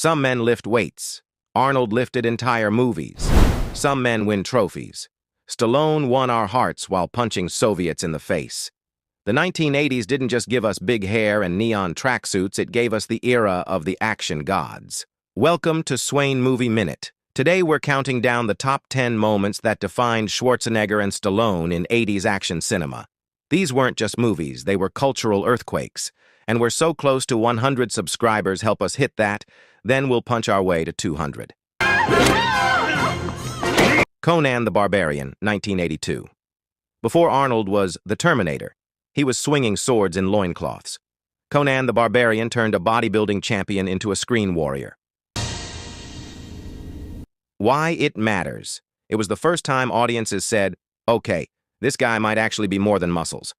Some men lift weights. Arnold lifted entire movies. Some men win trophies. Stallone won our hearts while punching Soviets in the face. The 1980s didn't just give us big hair and neon tracksuits, it gave us the era of the action gods. Welcome to Swain Movie Minute. Today we're counting down the top 10 moments that defined Schwarzenegger and Stallone in 80s action cinema. These weren't just movies, they were cultural earthquakes. And we're so close to 100 subscribers. Help us hit that, then we'll punch our way to 200. Conan the Barbarian, 1982. Before Arnold was the Terminator, he was swinging swords in loincloths. Conan the Barbarian turned a bodybuilding champion into a screen warrior. Why it matters. It was the first time audiences said, okay, this guy might actually be more than muscles.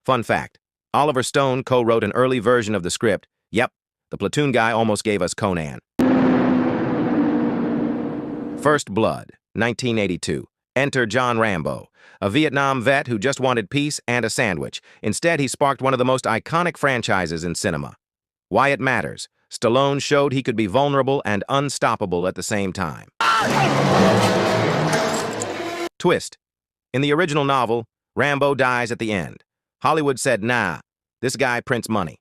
Fun fact, Oliver Stone co-wrote an early version of the script. Yep, the platoon guy almost gave us Conan. First Blood, 1982. Enter John Rambo, a Vietnam vet who just wanted peace and a sandwich. Instead, he sparked one of the most iconic franchises in cinema. Why it matters. Stallone showed he could be vulnerable and unstoppable at the same time. Twist. In the original novel, Rambo dies at the end. Hollywood said, nah, this guy prints money.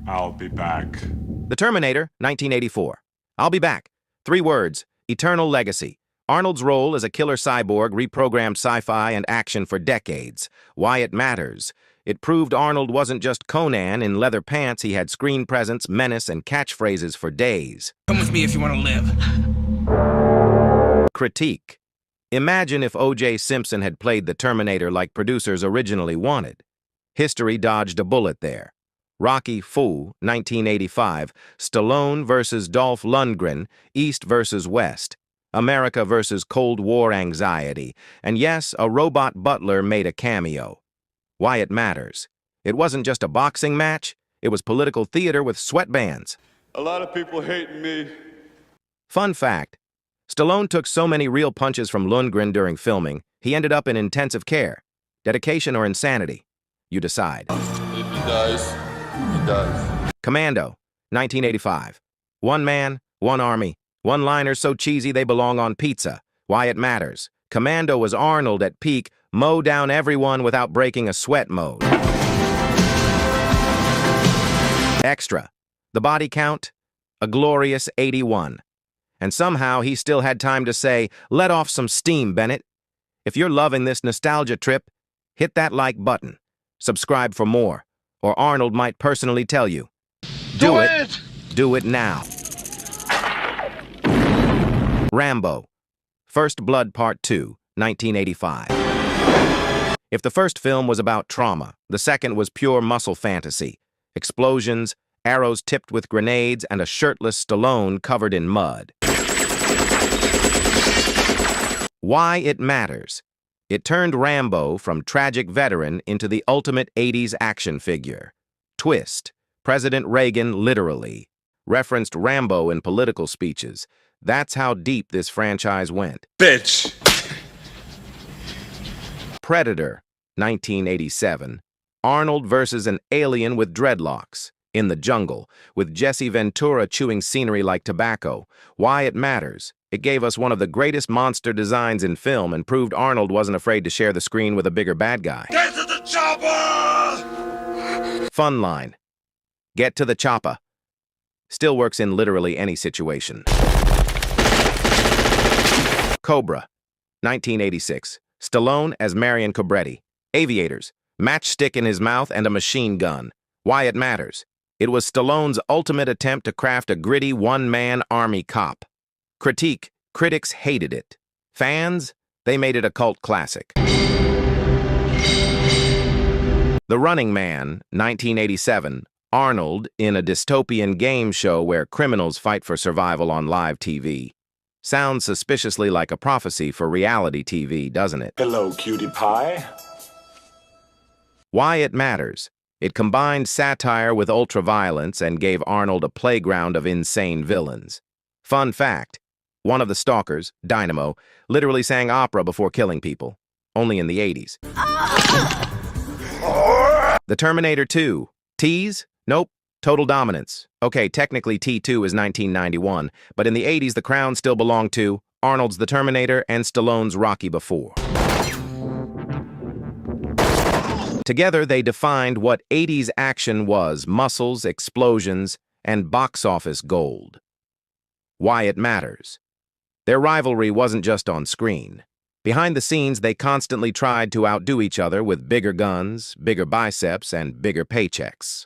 I'll be back. The Terminator, 1984. I'll be back. 3 words, eternal legacy. Arnold's role as a killer cyborg reprogrammed sci-fi and action for decades. Why it matters. It proved Arnold wasn't just Conan in leather pants, he had screen presence, menace, and catchphrases for days. Come with me if you want to live. Critique. Imagine if O.J. Simpson had played the Terminator like producers originally wanted. History dodged a bullet there. Rocky IV, 1985, Stallone versus Dolph Lundgren, East versus West, America versus Cold War anxiety, and yes, a robot butler made a cameo. Why it matters. It wasn't just a boxing match, it was political theater with sweatbands. A lot of people hating me. Fun fact, Stallone took so many real punches from Lundgren during filming, he ended up in intensive care. Dedication or insanity? You decide. If he dies, he dies. Commando, 1985. One man, one army. One-liners so cheesy they belong on pizza. Why it matters. Commando was Arnold at peak, mow down everyone without breaking a sweat mode. Extra. The body count? A glorious 81. And somehow he still had time to say, let off some steam, Bennett. If you're loving this nostalgia trip, hit that like button. Subscribe for more, or Arnold might personally tell you. Do it! Do it now. Rambo. First Blood Part 2, 1985. If the first film was about trauma, the second was pure muscle fantasy. Explosions, arrows tipped with grenades, and a shirtless Stallone covered in mud. Why it matters. It turned Rambo from tragic veteran into the ultimate 80s action figure. Twist. President Reagan literally referenced Rambo in political speeches. That's how deep this franchise went. Bitch! Predator, 1987. Arnold versus an alien with dreadlocks. In the jungle, with Jesse Ventura chewing scenery like tobacco. Why it matters. It gave us one of the greatest monster designs in film and proved Arnold wasn't afraid to share the screen with a bigger bad guy. Get to the chopper! Fun line. Get to the chopper. Still works in literally any situation. Cobra, 1986. Stallone as Marion Cobretti. Aviators, matchstick in his mouth and a machine gun. Why it matters. It was Stallone's ultimate attempt to craft a gritty one-man army cop. Critique, critics hated it. Fans, they made it a cult classic. The Running Man, 1987. Arnold in a dystopian game show where criminals fight for survival on live TV. Sounds suspiciously like a prophecy for reality TV, doesn't it? Hello, cutie pie. Why it matters. It combined satire with ultraviolence and gave Arnold a playground of insane villains. Fun fact, one of the stalkers, Dynamo, literally sang opera before killing people. Only in the 80s. The Terminator 2. Tease? Nope. Total dominance. Okay, technically T2 is 1991, but in the 80s the crown still belonged to Arnold's The Terminator and Stallone's Rocky Before. Together they defined what 80s action was: muscles, explosions, and box office gold. Why it matters. Their rivalry wasn't just on screen. Behind the scenes, they constantly tried to outdo each other with bigger guns, bigger biceps, and bigger paychecks.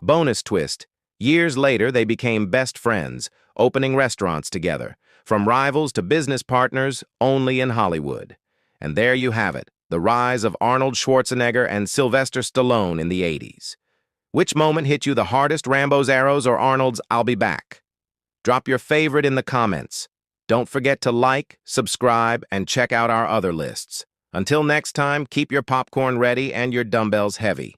Bonus twist. Years later, they became best friends, opening restaurants together, from rivals to business partners only in Hollywood. And there you have it, the rise of Arnold Schwarzenegger and Sylvester Stallone in the 80s. Which moment hit you the hardest, Rambo's arrows or Arnold's I'll be back? Drop your favorite in the comments. Don't forget to like, subscribe, and check out our other lists. Until next time, keep your popcorn ready and your dumbbells heavy.